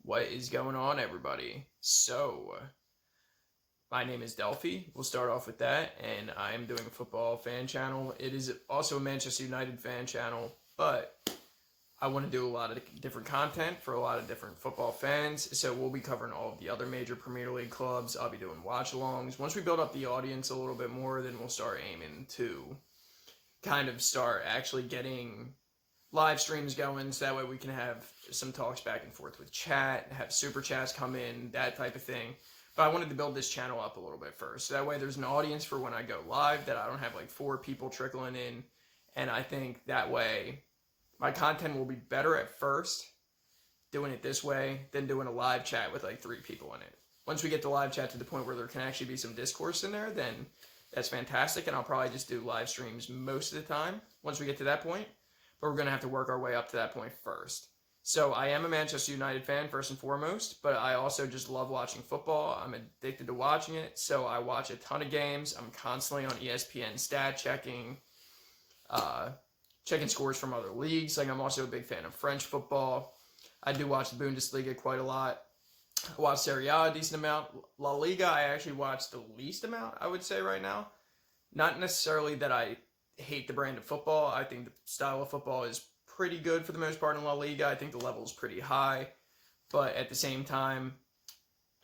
What is going on, everybody? My name is Delphi. We'll start off with that, and I am doing a football fan channel. It is also a Manchester United fan channel, but I want to do a lot of different content for a lot of different football fans. So we'll be covering all of the other major Premier League clubs. I'll be doing watch-alongs. Once we build up the audience a little bit more, then we'll start aiming to kind of start actually getting live streams going, so that way we can have some talks back and forth with chat, have super chats come in, that type of thing. But I wanted to build this channel up a little bit first, so that way there's an audience for when I go live, that I don't have like 4 people trickling in, and I think that way my content will be better at first doing it this way than doing a live chat with like 3 people in it. Once we get the live chat to the point where there can actually be some discourse in there, then that's fantastic, and I'll probably just do live streams most of the time once we get to that point. But we're going to have to work our way up to that point first. So I am a Manchester United fan first and foremost, but I also just love watching football. I'm addicted to watching it, so I watch a ton of games. I'm constantly on ESPN stat checking, checking scores from other leagues. Like, I'm also a big fan of French football. I do watch the Bundesliga quite a lot. I watch Serie A a decent amount. La Liga, I actually watch the least amount, I would say, right now. Not necessarily that I hate the brand of football. I think the style of football is pretty good for the most part in La Liga. I think the level is pretty high, but at the same time,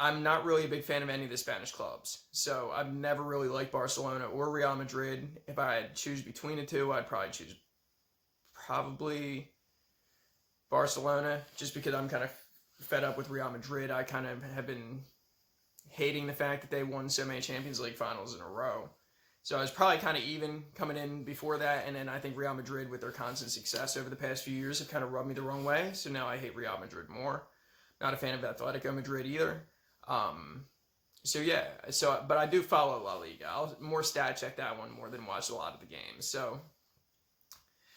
I'm not really a big fan of any of the Spanish clubs. So I've never really liked Barcelona or Real Madrid. If I had to choose between the two, I'd probably choose Barcelona, just because I'm kind of fed up with Real Madrid. I kind of have been hating the fact that they won so many Champions League finals in a row. So I was probably kind of even coming in before that, and then I think Real Madrid, with their constant success over the past few years, have kind of rubbed me the wrong way. So now I hate Real Madrid more. Not a fan of Atletico Madrid either. But I do follow La Liga. I'll more stat check that one more than watch a lot of the games. So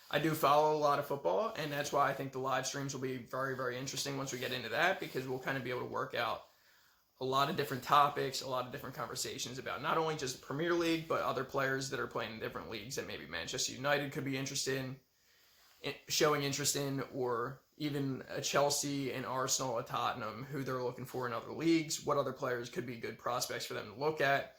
I do follow a lot of football, and that's why I think the live streams will be very, very interesting once we get into that, because we'll kind of be able to work out a lot of different topics, a lot of different conversations about not only just the Premier League, but other players that are playing in different leagues that maybe Manchester United could be interested in, showing interest in, or even a Chelsea, an Arsenal, a Tottenham, who they're looking for in other leagues, what other players could be good prospects for them to look at,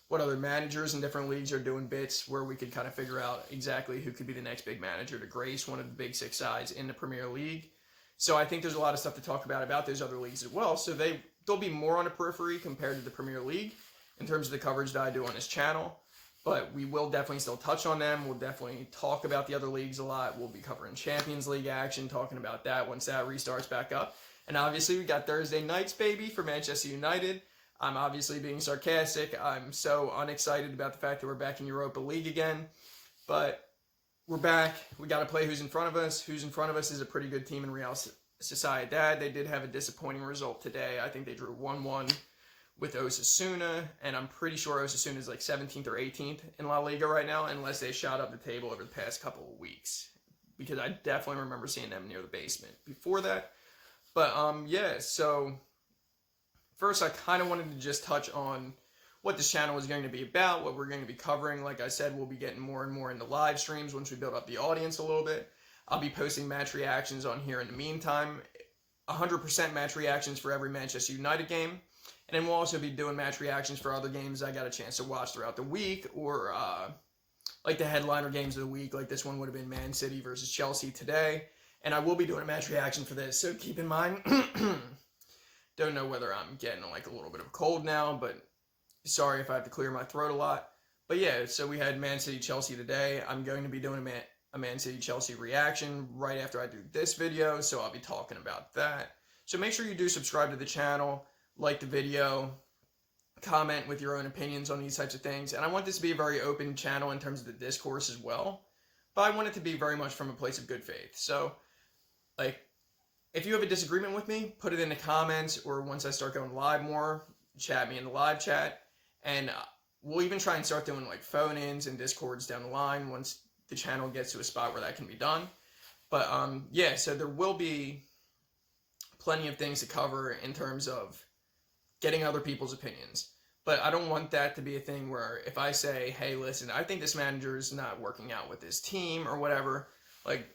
what other managers in different leagues are doing bits where we could kind of figure out exactly who could be the next big manager to grace one of the big 6 sides in the Premier League. So I think there's a lot of stuff to talk about those other leagues as well. So they'll be more on the periphery compared to the Premier League in terms of the coverage that I do on this channel. But we will definitely still touch on them. We'll definitely talk about the other leagues a lot. We'll be covering Champions League action, talking about that once that restarts back up. And obviously we got Thursday nights, baby, for Manchester United. I'm obviously being sarcastic. I'm so unexcited about the fact that we're back in Europa League again. But we're back. We got to play who's in front of us. Who's in front of us is a pretty good team in Real Sociedad. They did have a disappointing result today. I think they drew 1-1 with Osasuna, and I'm pretty sure Osasuna is like 17th or 18th in La Liga right now, unless they shot up the table over the past couple of weeks, because I definitely remember seeing them near the basement before that. But so first I kind of wanted to just touch on what this channel is going to be about, what we're going to be covering. Like I said, we'll be getting more and more into live streams once we build up the audience a little bit. I'll be posting match reactions on here in the meantime. 100% match reactions for every Manchester United game. And then we'll also be doing match reactions for other games I got a chance to watch throughout the week, or like the headliner games of the week. Like this one would have been Man City versus Chelsea today. And I will be doing a match reaction for this, so keep in mind, don't know whether I'm getting like a little bit of a cold now, but sorry if I have to clear my throat a lot. But yeah, so we had Man City Chelsea today. I'm going to be doing a Man City Chelsea reaction right after I do this video, so I'll be talking about that. So make sure you do subscribe to the channel, like the video, comment with your own opinions on these types of things. And I want this to be a very open channel in terms of the discourse as well, but I want it to be very much from a place of good faith. So like, if you have a disagreement with me, put it in the comments, or once I start going live more, chat me in the live chat. And we'll even try and start doing like phone-ins and discords down the line once the channel gets to a spot where that can be done. But so there will be plenty of things to cover in terms of getting other people's opinions. But I don't want that to be a thing where if I say, hey, listen, I think this manager is not working out with this team or whatever, like,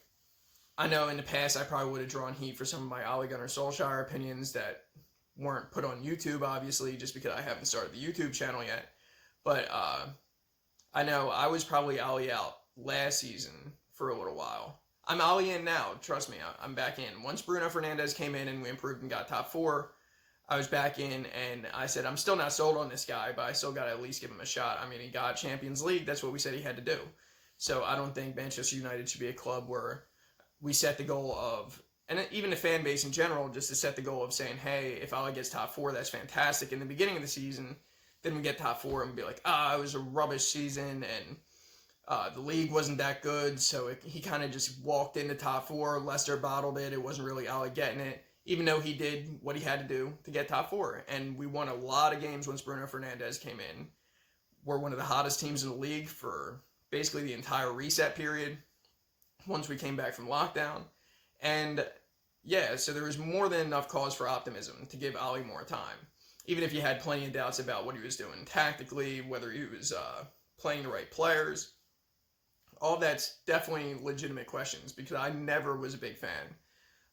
I know in the past I probably would have drawn heat for some of my Ole Gunnar Solskjaer opinions that weren't put on YouTube, obviously, just because I haven't started the YouTube channel yet. But I know I was probably Ole out last season for a little while. I'm Ole in now, trust me, I'm back in. Once Bruno Fernandes came in and we improved and got top 4, I was back in and I said, I'm still not sold on this guy, but I still got to at least give him a shot. I mean, he got Champions League. That's what we said he had to do. So I don't think Manchester United should be a club where we set the goal of, and even the fan base in general, just to set the goal of saying, hey, if Ale gets top 4, that's fantastic. In the beginning of the season, then we get top 4 and be like, it was a rubbish season and the league wasn't that good. So he kind of just walked into top 4. Leicester bottled it. It wasn't really Ale getting it, even though he did what he had to do to get top 4. And we won a lot of games once Bruno Fernandes came in. We're one of the hottest teams in the league for basically the entire reset period once we came back from lockdown. And yeah, so there was more than enough cause for optimism to give Ole more time. Even if you had plenty of doubts about what he was doing tactically, whether he was playing the right players, all that's definitely legitimate questions, because I never was a big fan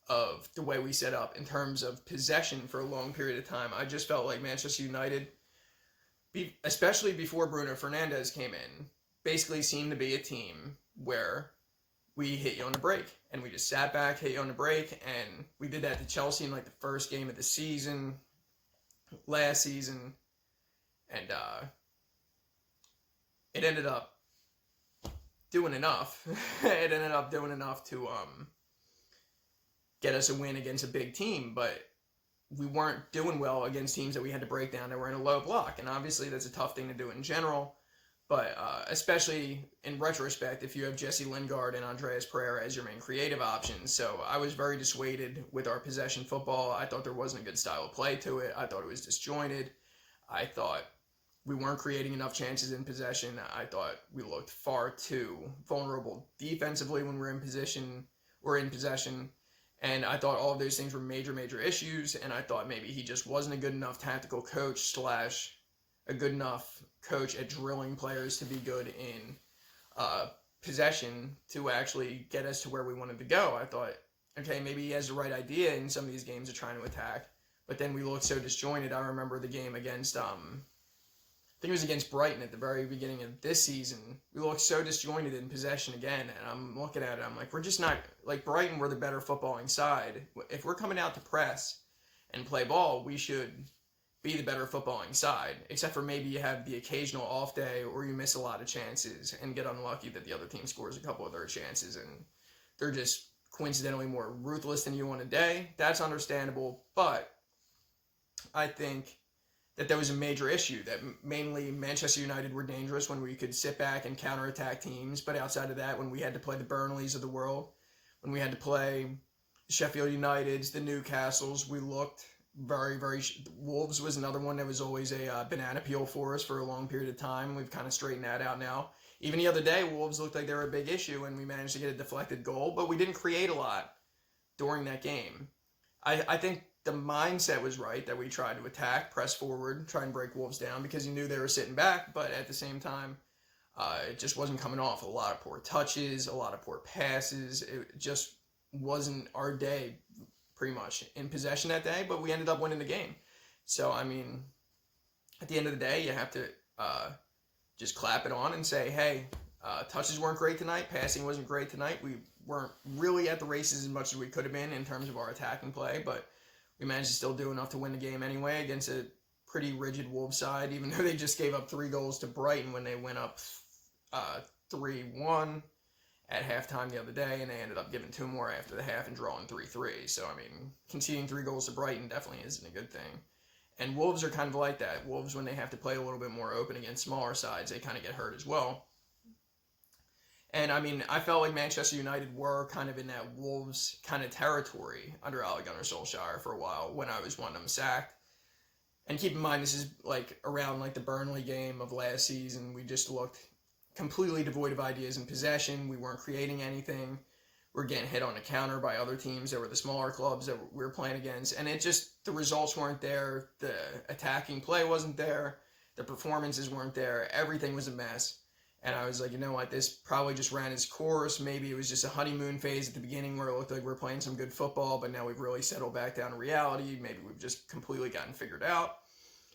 of the way we set up in terms of possession for a long period of time. I just felt like Manchester United, especially before Bruno Fernandes came in, basically seemed to be a team where we hit you on the break, and we just sat back, hit you on the break, and we did that to Chelsea in like the first game of the season, last season, and it ended up doing enough. It ended up doing enough to get us a win against a big team, but we weren't doing well against teams that we had to break down that were in a low block, and obviously that's a tough thing to do in general. But especially in retrospect, if you have Jesse Lingard and Andreas Pereira as your main creative options. So I was very dissuaded with our possession football. I thought there wasn't a good style of play to it. I thought it was disjointed. I thought we weren't creating enough chances in possession. I thought we looked far too vulnerable defensively when we're in possession. And I thought all of those things were major, major issues. And I thought maybe he just wasn't a good enough tactical coach / a good enough coach at drilling players to be good in possession to actually get us to where we wanted to go. I thought, okay, maybe he has the right idea in some of these games of trying to attack, but then we looked so disjointed. I remember the game against, I think it was against Brighton at the very beginning of this season. We looked so disjointed in possession again, and I'm looking at it, I'm like, we're just not, like Brighton, we're the better footballing side. If we're coming out to press and play ball, we should be the better footballing side, except for maybe you have the occasional off day or you miss a lot of chances and get unlucky that the other team scores a couple of their chances and they're just coincidentally more ruthless than you on a day. That's understandable, but I think that there was a major issue, that mainly Manchester United were dangerous when we could sit back and counterattack teams, but outside of that, when we had to play the Burnleys of the world, when we had to play the Sheffield Uniteds, the Newcastles, we looked very, very... Wolves was another one that was always a banana peel for us for a long period of time. We've kind of straightened that out now. Even the other day, Wolves looked like they were a big issue, and we managed to get a deflected goal, but we didn't create a lot during that game. I think the mindset was right, that we tried to attack, press forward, try and break Wolves down, because you knew they were sitting back, but at the same time, it just wasn't coming off. A lot of poor touches, a lot of poor passes. It just wasn't our day, pretty much, in possession that day, but we ended up winning the game. So, I mean, at the end of the day, you have to just clap it on and say, hey, touches weren't great tonight, passing wasn't great tonight, we weren't really at the races as much as we could have been in terms of our attacking play, but we managed to still do enough to win the game anyway against a pretty rigid Wolves side, even though they just gave up 3 goals to Brighton when they went up 3-1 at halftime the other day, and they ended up giving 2 more after the half and drawing 3-3. So, I mean, conceding 3 goals to Brighton definitely isn't a good thing. And Wolves are kind of like that. Wolves, when they have to play a little bit more open against smaller sides, they kind of get hurt as well. And, I mean, I felt like Manchester United were kind of in that Wolves kind of territory under Ole Gunnar Solskjaer for a while when I was wanting them sacked. And keep in mind, this is, like, around, like, the Burnley game of last season. We just looked completely devoid of ideas in possession. We weren't creating anything. We're getting hit on a counter by other teams that were the smaller clubs that we were playing against. And it just, the results weren't there. The attacking play wasn't there. The performances weren't there. Everything was a mess. And I was like, you know what, this probably just ran its course. Maybe it was just a honeymoon phase at the beginning where it looked like we're playing some good football, but now we've really settled back down to reality. Maybe we've just completely gotten figured out.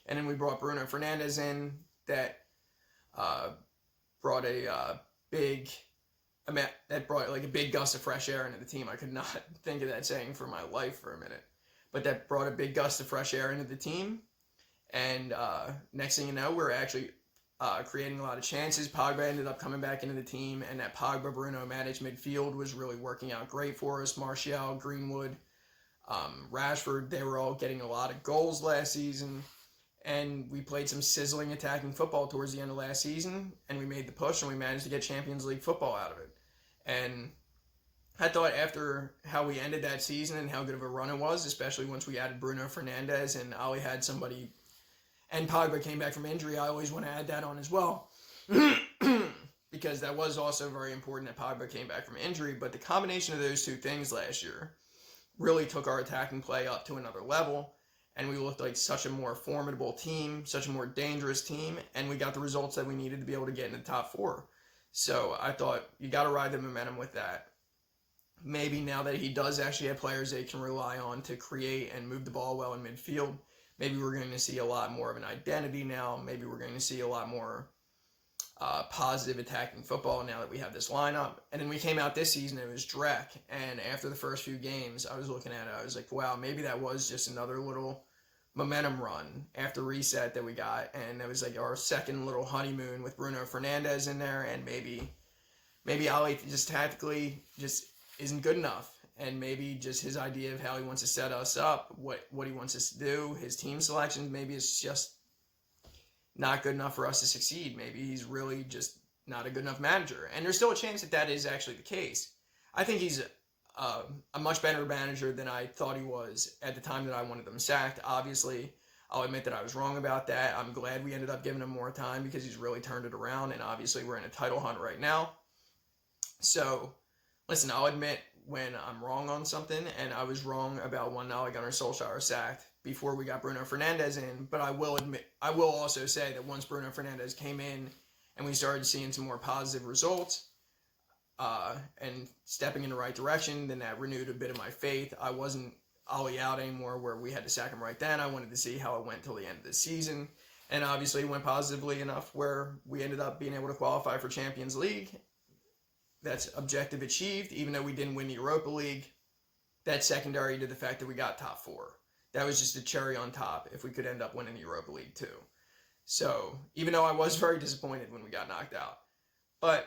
And then we brought Bruno Fernandes in that brought a big, that brought like a big gust of fresh air into the team. I could not think of that saying for my life for a minute. But that brought a big gust of fresh air into the team. And next thing you know, we're actually creating a lot of chances. Pogba ended up coming back into the team, and that Pogba-Bruno managed midfield was really working out great for us. Martial, Greenwood, Rashford, they were all getting a lot of goals last season, and we played some sizzling attacking football towards the end of last season, and we made the push, and we managed to get Champions League football out of it. And I thought after how we ended that season and how good of a run it was, especially once we added Bruno Fernandes and Ali had somebody, and Pogba came back from injury, I always want to add that on as well. Because that was also very important that Pogba came back from injury. But the combination of those two things last year really took our attacking play up to another level. And we looked like such a more formidable team, such a more dangerous team. And we got the results that we needed to be able to get in the top four. So I thought you got to ride the momentum with that. Maybe now that he does actually have players they can rely on to create and move the ball well in midfield, maybe we're going to see a lot more of an identity now. Maybe we're going to see a lot more positive attacking football now that we have this lineup. And then we came out this season, it was Drek. And after the first few games, I was looking at it, I was like, wow, maybe that was just another little momentum run after reset that we got. And it was like our second little honeymoon with Bruno Fernandes in there. And maybe Ali just tactically just isn't good enough. And maybe just his idea of how he wants to set us up, what he wants us to do, his team selections, maybe it's just not good enough for us to succeed. Maybe he's really just not a good enough manager. And there's still a chance that that is actually the case. I think he's a much better manager than I thought he was at the time that I wanted him sacked. Obviously, I'll admit that I was wrong about that. I'm glad we ended up giving him more time because he's really turned it around. And obviously, we're in a title hunt right now. So, listen, I'll admit when I'm wrong on something, and I was wrong about when Ole Gunnar Solskjaer sacked before we got Bruno Fernandes in, but I will also say that once Bruno Fernandes came in and we started seeing some more positive results and stepping in the right direction, then that renewed a bit of my faith. I wasn't Ollie out anymore where we had to sack him right then. I wanted to see how it went till the end of the season, and obviously it went positively enough where we ended up being able to qualify for Champions League. That's objective achieved, even though we didn't win the Europa League. That's secondary to the fact that we got top four. That was just a cherry on top if we could end up winning the Europa League too. So, even though I was very disappointed when we got knocked out. But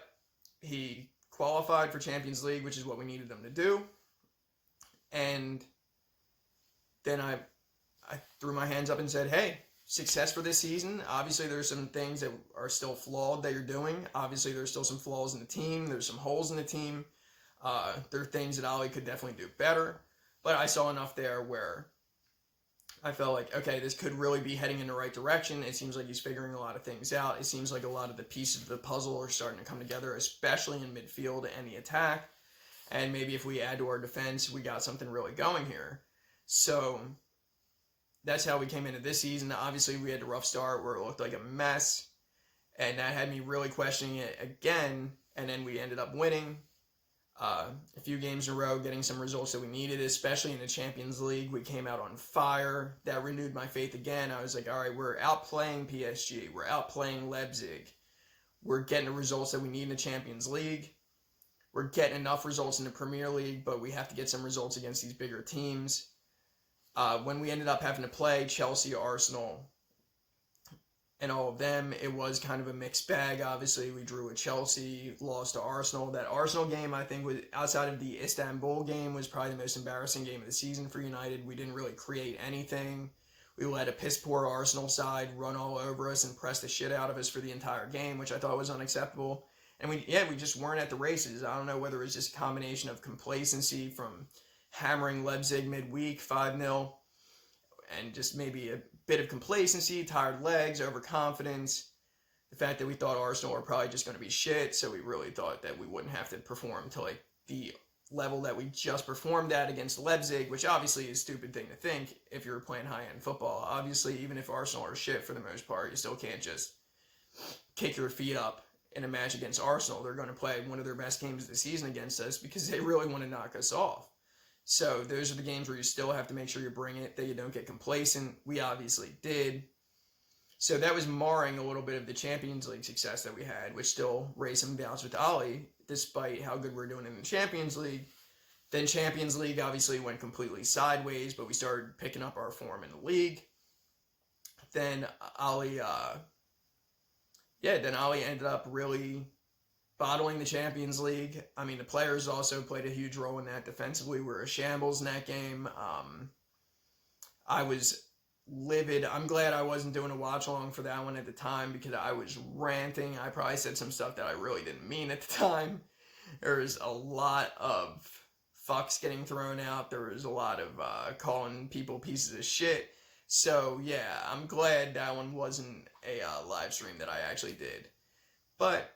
he qualified for Champions League, which is what we needed him to do. And then I threw my hands up and said, hey, success for this season. Obviously, there's some things that are still flawed that you're doing. Obviously, there's still some flaws in the team. There's some holes in the team. There are things that Ollie could definitely do better. But I saw enough there where I felt like, okay, this could really be heading in the right direction. It seems like he's figuring a lot of things out. It seems like a lot of the pieces of the puzzle are starting to come together, especially in midfield and the attack. And maybe if we add to our defense, we got something really going here. So that's how we came into this season. Obviously, we had a rough start where it looked like a mess, and that had me really questioning it again, and then we ended up winning a few games in a row, getting some results that we needed, especially in the Champions League. We came out on fire. That renewed my faith again. I was like, all right, we're outplaying PSG. We're outplaying Leipzig. We're getting the results that we need in the Champions League. We're getting enough results in the Premier League, but we have to get some results against these bigger teams. When we ended up having to play Chelsea, Arsenal, and all of them, it was kind of a mixed bag. Obviously, we drew with Chelsea, lost to Arsenal. That Arsenal game, I think, was outside of the Istanbul game, was probably the most embarrassing game of the season for United. We didn't really create anything. We let a piss-poor Arsenal side run all over us and press the shit out of us for the entire game, which I thought was unacceptable. And we just weren't at the races. I don't know whether it was just a combination of complacency from hammering Leipzig midweek 5-0 and just maybe a bit of complacency, tired legs, overconfidence, the fact that we thought Arsenal were probably just going to be shit, so we really thought that we wouldn't have to perform to like the level that we just performed at against Leipzig, which obviously is a stupid thing to think if you're playing high-end football. Obviously, even if Arsenal are shit for the most part, you still can't just kick your feet up in a match against Arsenal. They're going to play one of their best games of the season against us because they really want to knock us off. So those are the games where you still have to make sure you bring it, that you don't get complacent. We obviously did. So that was marring a little bit of the Champions League success that we had, which still raised some doubts with Ole, despite how good we're doing in the Champions League. Then Champions League obviously went completely sideways, but we started picking up our form in the league. Then Ole ended up really bottling the Champions League. I mean, the players also played a huge role in that. Defensively, we were a shambles in that game. I was livid. I'm glad I wasn't doing a watch along for that one at the time because I was ranting. I probably said some stuff that I really didn't mean at the time. There was a lot of fucks getting thrown out. There was a lot of calling people pieces of shit. So yeah, I'm glad that one wasn't a live stream that I actually did. But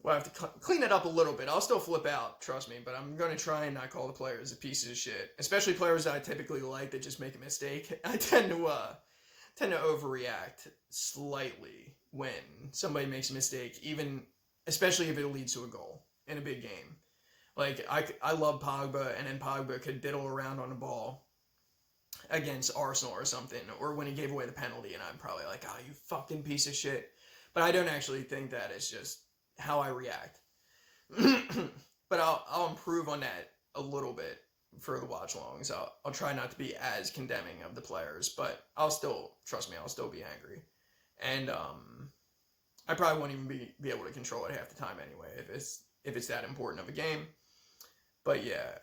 we'll have to clean it up a little bit. I'll still flip out, trust me, but I'm going to try and not call the players a pieces of shit. Especially players that I typically like that just make a mistake. I tend to overreact slightly when somebody makes a mistake, especially if it leads to a goal in a big game. Like, I love Pogba, and then Pogba could diddle around on the ball against Arsenal or something, or when he gave away the penalty, and I'm probably like, oh, you fucking piece of shit. But I don't actually think that. It's just how I react. But I'll improve on that a little bit for the watch-alongs. I'll try not to be as condemning of the players, but trust me, I'll still be angry. And I probably won't even be able to control it half the time anyway, if it's that important of a game. But yeah,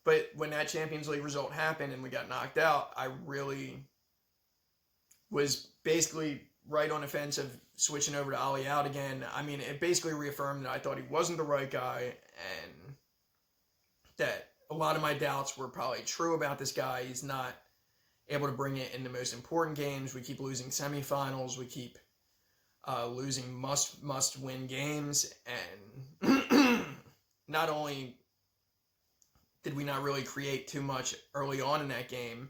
but when that Champions League result happened and we got knocked out, I really was basically right on the fence of switching over to Ole out again. I mean, it basically reaffirmed that I thought he wasn't the right guy and that a lot of my doubts were probably true about this guy. He's not able to bring it in the most important games. We keep losing semifinals. We keep losing must-win games. And not only did we not really create too much early on in that game,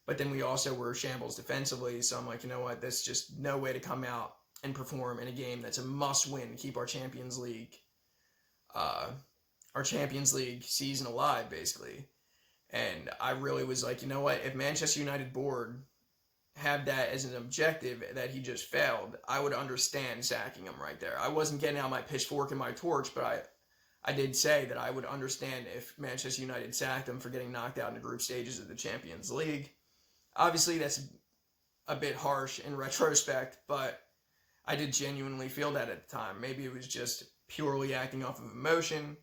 but then we also were shambles defensively. So I'm like, you know what? That's just no way to come out and perform in a game that's a must-win to keep our Champions League season alive, basically. And I really was like, you know what? If Manchester United board had that as an objective that he just failed, I would understand sacking him right there. I wasn't getting out my pitchfork and my torch, but I did say that I would understand if Manchester United sacked him for getting knocked out in the group stages of the Champions League. Obviously, that's a bit harsh in retrospect, but I did genuinely feel that at the time. Maybe it was just purely acting off of emotion,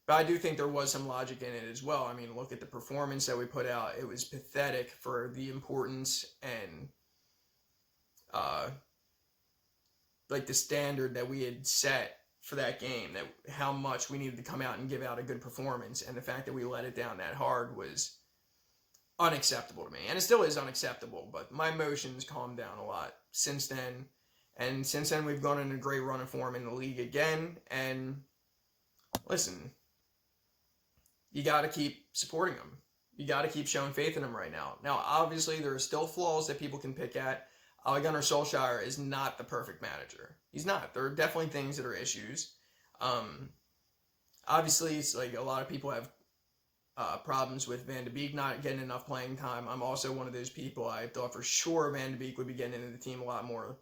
but I do think there was some logic in it as well. I mean, look at the performance that we put out. It was pathetic for the importance and like the standard that we had set for that game, that how much we needed to come out and give out a good performance, and the fact that we let it down that hard was unacceptable to me. And it still is unacceptable, but my emotions calmed down a lot since then. And since then, we've gone on a great run of form in the league again. And listen, you got to keep supporting them. You got to keep showing faith in them right now. Now, obviously, there are still flaws that people can pick at. Ole Gunnar Solskjaer is not the perfect manager. He's not. There are definitely things that are issues. Obviously, it's like a lot of people have problems with Van de Beek not getting enough playing time. I'm also one of those people. I thought for sure Van de Beek would be getting into the team a lot more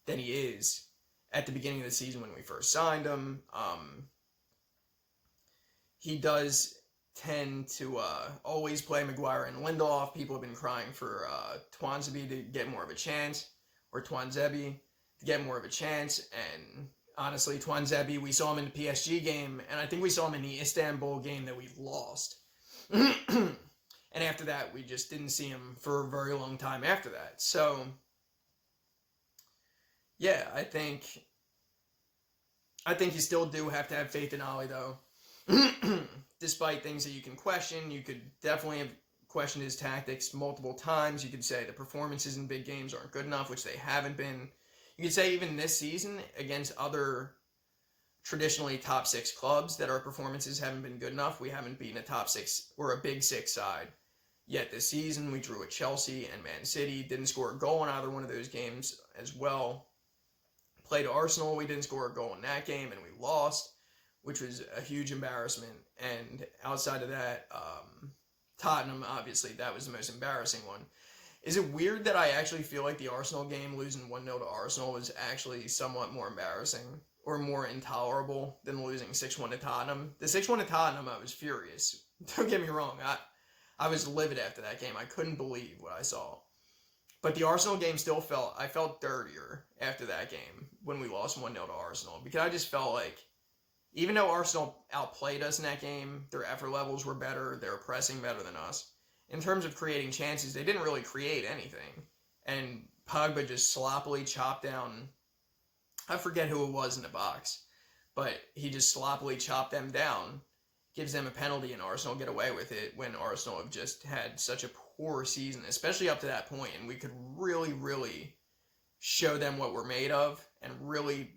than he is at the beginning of the season when we first signed him. He does tend to always play Maguire and Lindelof. People have been crying for Twanzebe to get more of a chance, or Twanzebe to get more of a chance. And honestly, Twanzebe, we saw him in the PSG game, and I think we saw him in the Istanbul game that we lost. And after that, we just didn't see him for a very long time after that. So, yeah, I think you still do have to have faith in Ole, though. Despite things that you can question, you could definitely have questioned his tactics multiple times. You could say the performances in big games aren't good enough, which they haven't been. You could say even this season against other traditionally top six clubs that our performances haven't been good enough. We haven't beaten a top six or a big six side yet this season. We drew at Chelsea and Man City. Didn't score a goal in either one of those games as well. played Arsenal. We didn't score a goal in that game, and we lost, which was a huge embarrassment. And outside of that, Tottenham, obviously, that was the most embarrassing one. Is it weird that I actually feel like the Arsenal game, losing 1-0 to Arsenal, was actually somewhat more embarrassing or more intolerable than losing 6-1 to Tottenham? The 6-1 to Tottenham, I was furious. Don't get me wrong. I was livid after that game. I couldn't believe what I saw. But the Arsenal game still I felt dirtier after that game when we lost 1-0 to Arsenal. Because I just felt like, even though Arsenal outplayed us in that game, their effort levels were better, they were pressing better than us. In terms of creating chances, they didn't really create anything. And Pogba just sloppily chopped down, I forget who it was in the box, but he just sloppily chopped them down, gives them a penalty, and Arsenal get away with it when Arsenal have just had such a poor season, especially up to that point, and we could really, really show them what we're made of and really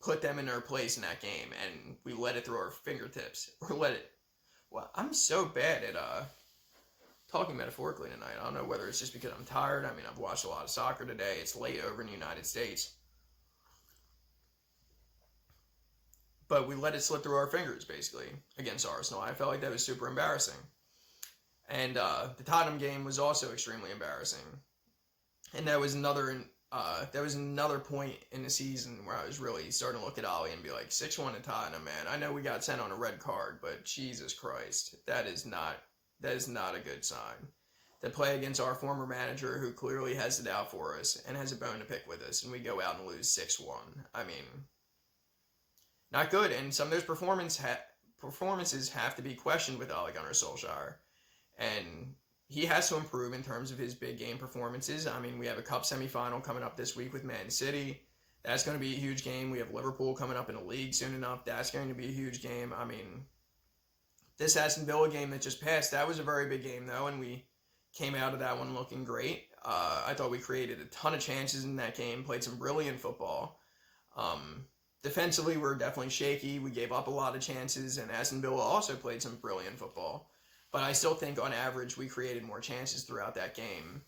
put them in their place in that game, and we let it through our fingertips. Well, I'm so bad at talking metaphorically tonight. I don't know whether it's just because I'm tired. I mean, I've watched a lot of soccer today. It's late over in the United States. But we let it slip through our fingers, basically, against Arsenal. I felt like that was super embarrassing. And the Tottenham game was also extremely embarrassing. And that was another point in the season where I was really starting to look at Ollie and be like, 6-1 to Tottenham, man. I know we got sent on a red card, but Jesus Christ, that is not a good sign. To play against our former manager, who clearly has it out for us and has a bone to pick with us, and we go out and lose 6-1. I mean, not good. And some of those performances have to be questioned with Ole Gunnar Solskjaer. And he has to improve in terms of his big game performances. I mean, we have a cup semifinal coming up this week with Man City. That's going to be a huge game. We have Liverpool coming up in the league soon enough. That's going to be a huge game. I mean, this Aston Villa game that just passed, that was a very big game, though, and we came out of that one looking great. I thought we created a ton of chances in that game, played some brilliant football. Defensively, we were definitely shaky. We gave up a lot of chances, and Aston Villa also played some brilliant football. But I still think, on average, we created more chances throughout that game,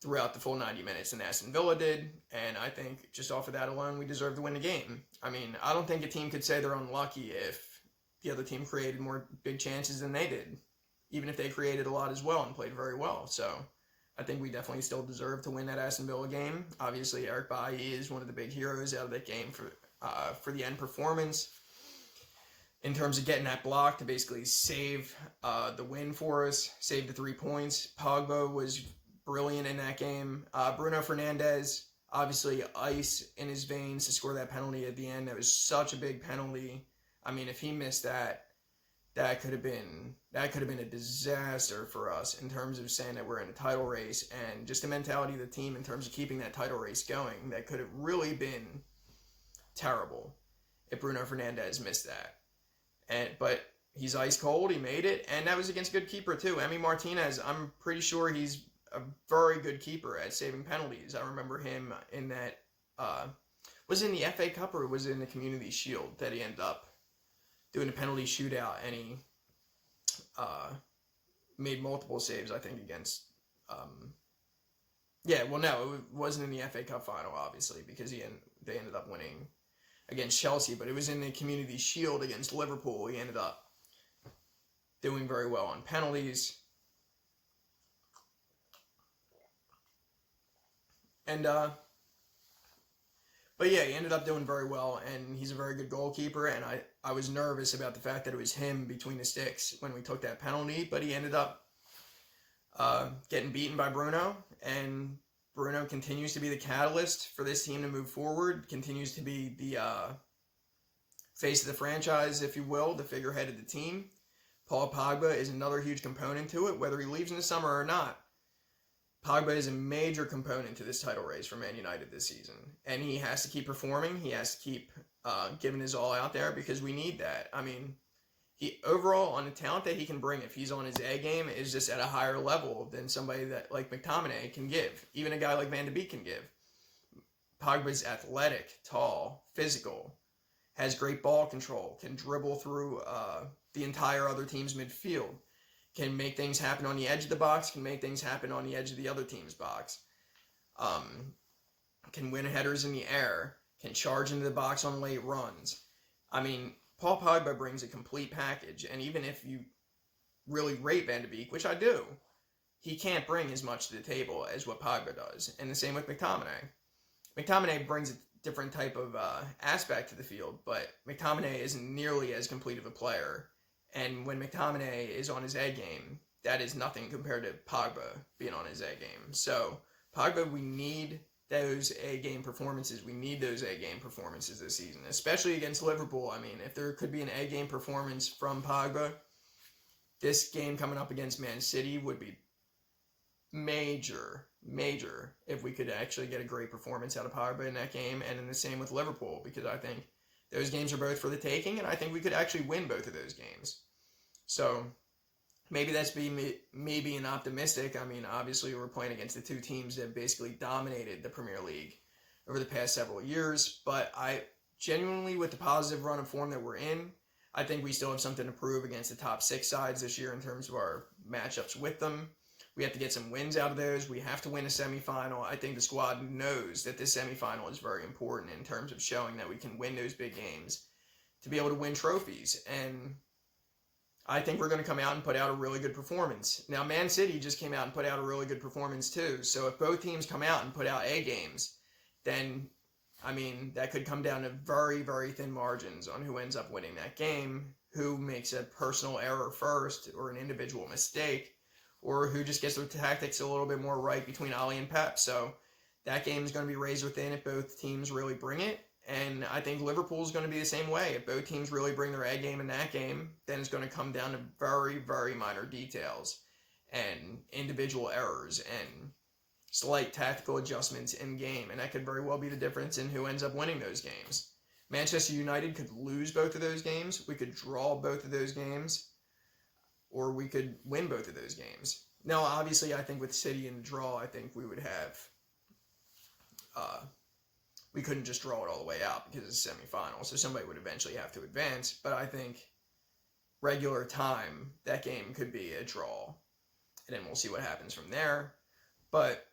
throughout the full 90 minutes than Aston Villa did. And I think, just off of that alone, we deserve to win the game. I mean, I don't think a team could say they're unlucky if the other team created more big chances than they did, even if they created a lot as well and played very well. So I think we definitely still deserve to win that Aston Villa game. Obviously, Eric Bailly is one of the big heroes out of that game for the end performance, in terms of getting that block to basically save the win for us, save the 3 points. Pogba was brilliant in that game. Bruno Fernandes, obviously ice in his veins to score that penalty at the end. That was such a big penalty. I mean, if he missed that, that could have been a disaster for us in terms of saying that we're in a title race, and just the mentality of the team in terms of keeping that title race going. That could have really been terrible if Bruno Fernandes missed that. But he's ice cold. He made it, and that was against a good keeper too. Emi Martinez, I'm pretty sure he's a very good keeper at saving penalties. I remember him in that, was it in the FA Cup or was it in the Community Shield that he ended up doing a penalty shootout, and he made multiple saves, I think, against, no, it wasn't in the FA Cup final, obviously, because they ended up winning against Chelsea, but it was in the Community Shield against Liverpool. He ended up doing very well on penalties. And, but yeah, he ended up doing very well, and he's a very good goalkeeper, and I was nervous about the fact that it was him between the sticks when we took that penalty, but he ended up getting beaten by Bruno, and Bruno continues to be the catalyst for this team to move forward, continues to be the face of the franchise, if you will, the figurehead of the team. Paul Pogba is another huge component to it, whether he leaves in the summer or not. Pogba is a major component to this title race for Man United this season, and he has to keep performing. He has to keep giving his all out there, because we need that. I mean, he overall, on the talent that he can bring, if he's on his A game, is just at a higher level than somebody that like McTominay can give. Even a guy like Van de Beek can give. Pogba's athletic, tall, physical, has great ball control, can dribble through the entire other team's midfield, can make things happen on the edge of the box, can make things happen on the edge of the other team's box, can win headers in the air, can charge into the box on late runs. I mean, Paul Pogba brings a complete package, and even if you really rate Van de Beek, which I do, he can't bring as much to the table as what Pogba does. And the same with McTominay. McTominay brings a different type of aspect to the field, but McTominay isn't nearly as complete of a player. And when McTominay is on his A game, that is nothing compared to Pogba being on his A game. So Pogba, we need those A game performances. We need those A game performances this season, especially against Liverpool. I mean, if there could be an A game performance from Pogba, this game coming up against Man City would be major if we could actually get a great performance out of Pogba in that game, and in the same with Liverpool, because I think those games are both for the taking, and I think we could actually win both of those games. So maybe that's me being optimistic. I mean, obviously we're playing against the two teams that basically dominated the Premier League over the past several years, but I genuinely, with the positive run of form that we're in, I think we still have something to prove against the top 6 sides this year in terms of our matchups with them. We have to get some wins out of those. We have to win a semifinal. I think the squad knows that this semifinal is very important in terms of showing that we can win those big games to be able to win trophies. And I think we're going to come out and put out a really good performance. Now, Man City just came out and put out a really good performance too. So if both teams come out and put out A games, then, I mean, that could come down to very, very thin margins on who ends up winning that game, who makes a personal error first or an individual mistake, or who just gets their tactics a little bit more right between Ollie and Pep. So that game is going to be razor within if both teams really bring it. And I think Liverpool is going to be the same way. If both teams really bring their A game in that game, then it's going to come down to very, very minor details and individual errors and slight tactical adjustments in game. And that could very well be the difference in who ends up winning those games. Manchester United could lose both of those games. We could draw both of those games, or we could win both of those games. Now, obviously, I think with City and draw, I think we would have, we couldn't just draw it all the way out because it's a semifinal, so somebody would eventually have to advance. But I think regular time, that game could be a draw, and then we'll see what happens from there. But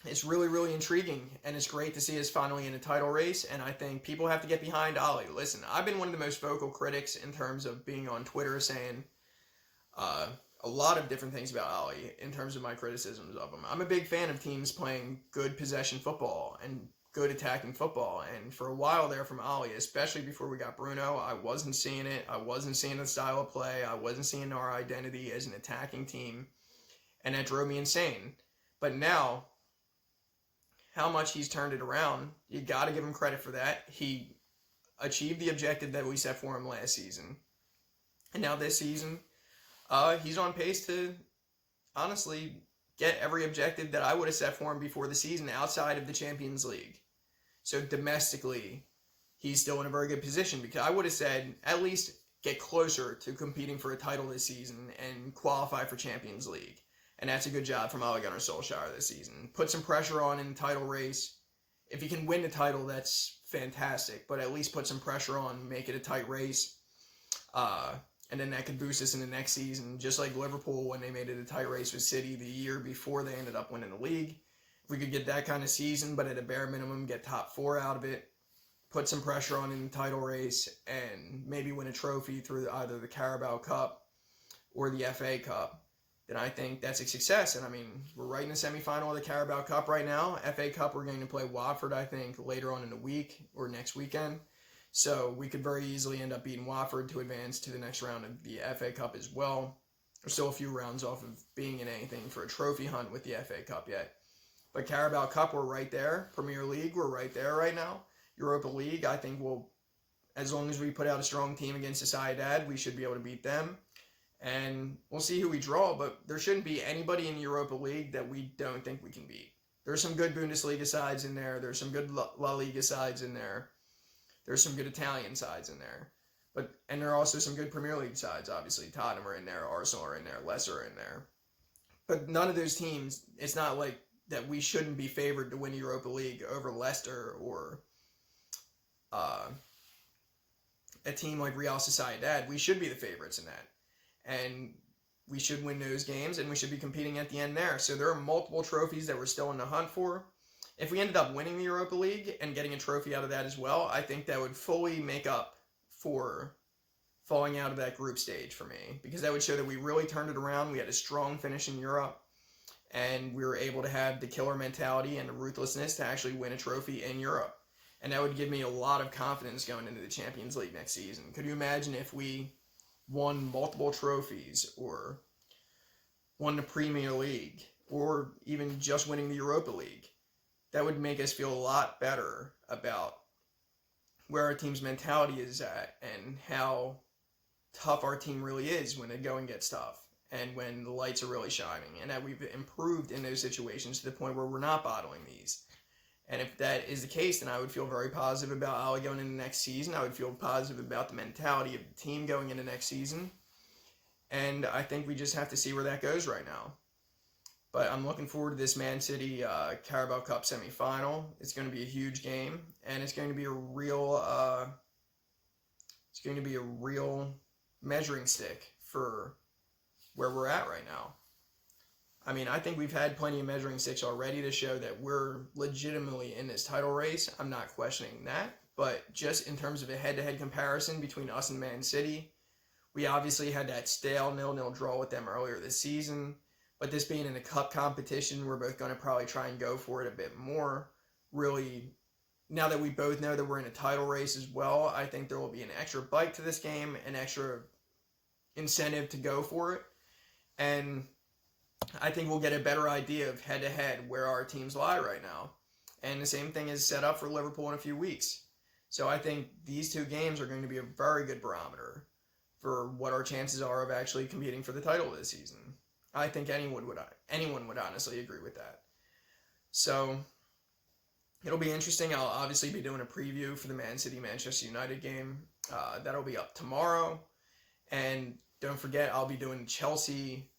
it's really, really intriguing, and it's great to see us finally in a title race, and I think people have to get behind Ollie. Listen, I've been one of the most vocal critics in terms of being on Twitter saying a lot of different things about Ollie in terms of my criticisms of him. I'm a big fan of teams playing good possession football and good attacking football, and for a while there from Ollie, especially before we got Bruno, I wasn't seeing it. I wasn't seeing the style of play. I wasn't seeing our identity as an attacking team, and that drove me insane. But now, how much he's turned it around, you got to give him credit for that. He achieved the objective that we set for him last season, and now this season, he's on pace to, honestly, get every objective that I would have set for him before the season outside of the Champions League. So domestically, he's still in a very good position, because I would have said at least get closer to competing for a title this season and qualify for Champions League. And that's a good job from Ole Gunnar Solskjaer this season. Put some pressure on in the title race. If he can win the title, that's fantastic, but at least put some pressure on, make it a tight race. And then that could boost us in the next season, just like Liverpool when they made it a tight race with City the year before they ended up winning the league. If we could get that kind of season, but at a bare minimum, get top 4 out of it, put some pressure on in the title race, and maybe win a trophy through either the Carabao Cup or the FA Cup, then I think that's a success. And I mean, we're right in the semifinal of the Carabao Cup right now. FA Cup, we're going to play Watford, I think, later on in the week or next weekend. So we could very easily end up beating Watford to advance to the next round of the FA Cup as well. We're still a few rounds off of being in anything for a trophy hunt with the FA Cup yet. But Carabao Cup, we're right there. Premier League, we're right there right now. Europa League, I think we'll, as long as we put out a strong team against Sociedad, we should be able to beat them. And we'll see who we draw, but there shouldn't be anybody in the Europa League that we don't think we can beat. There's some good Bundesliga sides in there. There's some good La Liga sides in there. There's some good Italian sides in there. And there are also some good Premier League sides, obviously. Tottenham are in there, Arsenal are in there, Leicester are in there. But none of those teams, it's not like that we shouldn't be favored to win Europa League over Leicester or a team like Real Sociedad. We should be the favorites in that. And we should win those games, and we should be competing at the end there. So there are multiple trophies that we're still in the hunt for. if we ended up winning the Europa League and getting a trophy out of that as well, I think that would fully make up for falling out of that group stage for me, because that would show that we really turned it around. We had a strong finish in Europe, and we were able to have the killer mentality and the ruthlessness to actually win a trophy in Europe. And that would give me a lot of confidence going into the Champions League next season. Could you imagine if we won multiple trophies, or won the Premier League, or even just winning the Europa League? That would make us feel a lot better about where our team's mentality is at and how tough our team really is when the going gets tough and when the lights are really shining, and that we've improved in those situations to the point where we're not bottling these. And if that is the case, then I would feel very positive about Ole going into next season. I would feel positive about the mentality of the team going into next season. And I think we just have to see where that goes right now. But I'm looking forward to this Man City Carabao Cup semifinal. It's going to be a huge game, and it's going to be a real measuring stick for where we're at right now. I mean, I think we've had plenty of measuring sticks already to show that we're legitimately in this title race. I'm not questioning that. But just in terms of a head-to-head comparison between us and Man City, we obviously had that stale 0-0 draw with them earlier this season. But this being in a cup competition, we're both going to probably try and go for it a bit more. Really, now that we both know that we're in a title race as well, I think there will be an extra bite to this game, an extra incentive to go for it. And I think we'll get a better idea of head-to-head where our teams lie right now. And the same thing is set up for Liverpool in a few weeks. So I think these two games are going to be a very good barometer for what our chances are of actually competing for the title this season. I think anyone would honestly agree with that. So it'll be interesting. I'll obviously be doing a preview for the Man City-Manchester United game. That'll be up tomorrow. And don't forget, I'll be doing Chelsea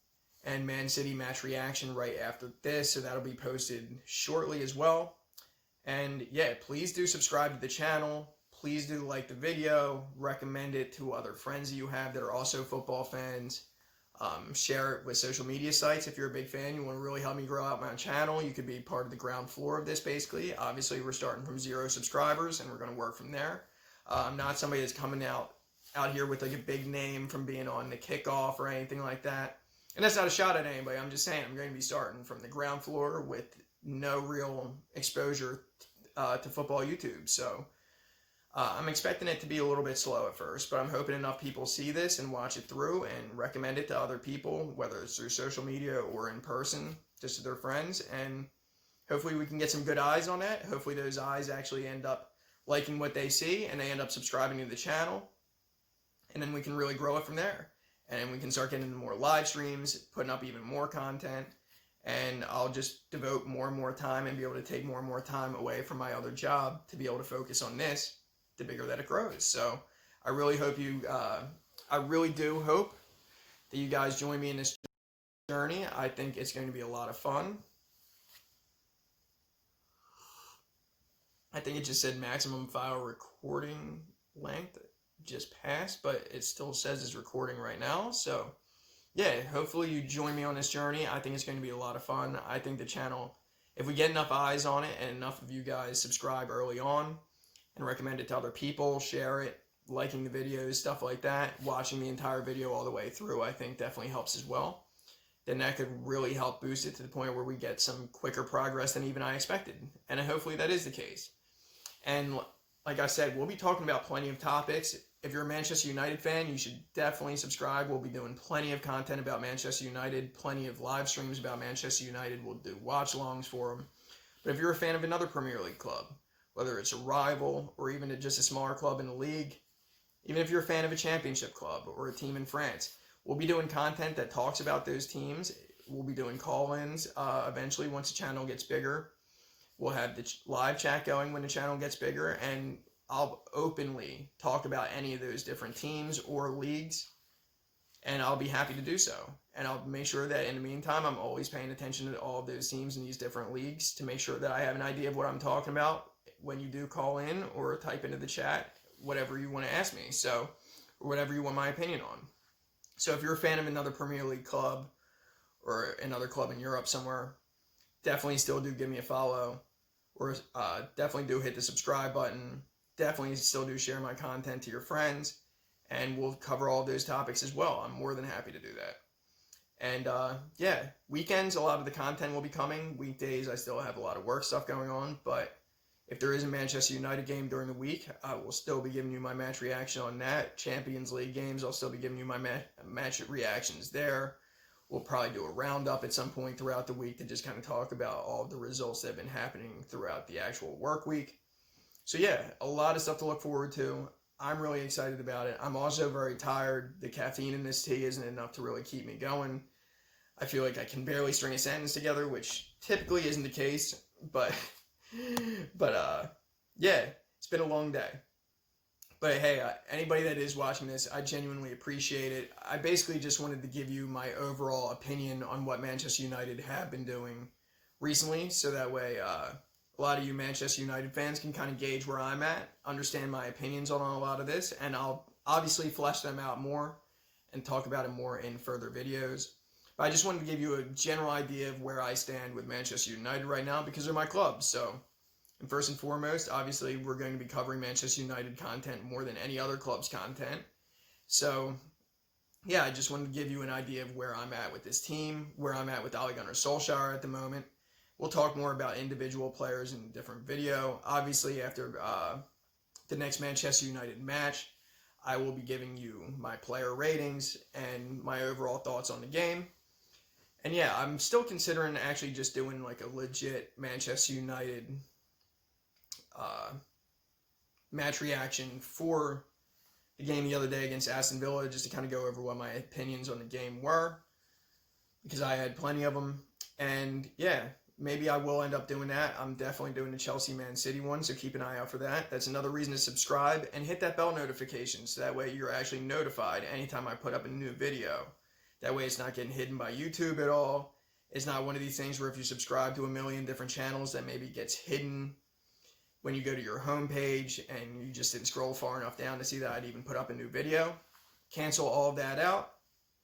and Man City match reaction right after this. So that'll be posted shortly as well. And yeah, please do subscribe to the channel. Please do like the video. Recommend it to other friends that you have that are also football fans. Share it with social media sites. If you're a big fan, you want to really help me grow out my channel, you could be part of the ground floor of this basically. Obviously, we're starting from 0 subscribers and we're going to work from there. I'm not somebody that's coming out here with like a big name from being on the kickoff or anything like that. And that's not a shot at anybody. I'm just saying I'm going to be starting from the ground floor with no real exposure to football YouTube. So I'm expecting it to be a little bit slow at first, but I'm hoping enough people see this and watch it through and recommend it to other people, whether it's through social media or in person, just to their friends. And hopefully we can get some good eyes on that. Hopefully those eyes actually end up liking what they see and they end up subscribing to the channel. And then we can really grow it from there. And then we can start getting into more live streams, putting up even more content. And I'll just devote more and more time and be able to take more and more time away from my other job to be able to focus on this, the bigger that it grows. So I really hope I really do hope that you guys join me in this journey. I think it's going to be a lot of fun. I think it just said maximum file recording length just passed, but it still says it's recording right now. So yeah, hopefully you join me on this journey. I think it's going to be a lot of fun. I think the channel, if we get enough eyes on it and enough of you guys subscribe early on and recommend it to other people, share it, liking the videos, stuff like that, watching the entire video all the way through, I think definitely helps as well. Then that could really help boost it to the point where we get some quicker progress than even I expected. And hopefully that is the case. And like I said, we'll be talking about plenty of topics. If you're a Manchester United fan, you should definitely subscribe. We'll be doing plenty of content about Manchester United, plenty of live streams about Manchester United. We'll do watch-alongs for them. But if you're a fan of another Premier League club, whether it's a rival or even just a smaller club in the league, even if you're a fan of a championship club or a team in France, we'll be doing content that talks about those teams. We'll be doing call-ins eventually once the channel gets bigger. We'll have the live chat going when the channel gets bigger, and I'll openly talk about any of those different teams or leagues, and I'll be happy to do so. And I'll make sure that in the meantime, I'm always paying attention to all of those teams in these different leagues to make sure that I have an idea of what I'm talking about when you do call in or type into the chat, whatever you want to ask me, so, or whatever you want my opinion on. So if you're a fan of another Premier League club or another club in Europe somewhere, definitely still do give me a follow. or definitely do hit the subscribe button. Definitely still do share my content to your friends, and we'll cover all those topics as well. I'm more than happy to do that. And yeah, weekends, a lot of the content will be coming. Weekdays, I still have a lot of work stuff going on, but if there is a Manchester United game during the week, I will still be giving you my match reaction on that. Champions League games, I'll still be giving you my match reactions there. We'll probably do a roundup at some point throughout the week to just kind of talk about all the results that have been happening throughout the actual work week. So yeah, a lot of stuff to look forward to. I'm really excited about it. I'm also very tired. The caffeine in this tea isn't enough to really keep me going. I feel like I can barely string a sentence together, which typically isn't the case, but yeah, it's been a long day. But hey, anybody that is watching this, I genuinely appreciate it. I basically just wanted to give you my overall opinion on what Manchester United have been doing recently, so that way a lot of you Manchester United fans can kind of gauge where I'm at, understand my opinions on a lot of this, and I'll obviously flesh them out more and talk about it more in further videos. But I just wanted to give you a general idea of where I stand with Manchester United right now, because they're my club. So, and first and foremost, obviously, we're going to be covering Manchester United content more than any other club's content. So, yeah, I just wanted to give you an idea of where I'm at with this team, where I'm at with Ole Gunnar Solskjaer at the moment. We'll talk more about individual players in a different video. Obviously, after the next Manchester United match, I will be giving you my player ratings and my overall thoughts on the game. And yeah, I'm still considering actually just doing like a legit Manchester United match reaction for the game the other day against Aston Villa, just to kind of go over what my opinions on the game were, because I had plenty of them. And yeah, maybe I will end up doing that. I'm definitely doing the Chelsea Man City one, so keep an eye out for that. That's another reason to subscribe and hit that bell notification, so that way you're actually notified anytime I put up a new video. That way it's not getting hidden by YouTube at all. It's not one of these things where if you subscribe to a million different channels that maybe gets hidden when you go to your homepage and you just didn't scroll far enough down to see that I'd even put up a new video. Cancel all of that out.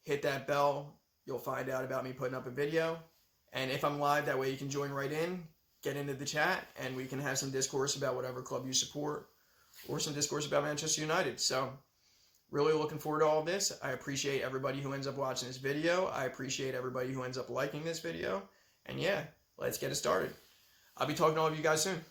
Hit that bell. You'll find out about me putting up a video. And if I'm live, that way you can join right in, get into the chat, and we can have some discourse about whatever club you support, or some discourse about Manchester United. So, really looking forward to all of this. I appreciate everybody who ends up watching this video. I appreciate everybody who ends up liking this video. And yeah, let's get it started. I'll be talking to all of you guys soon.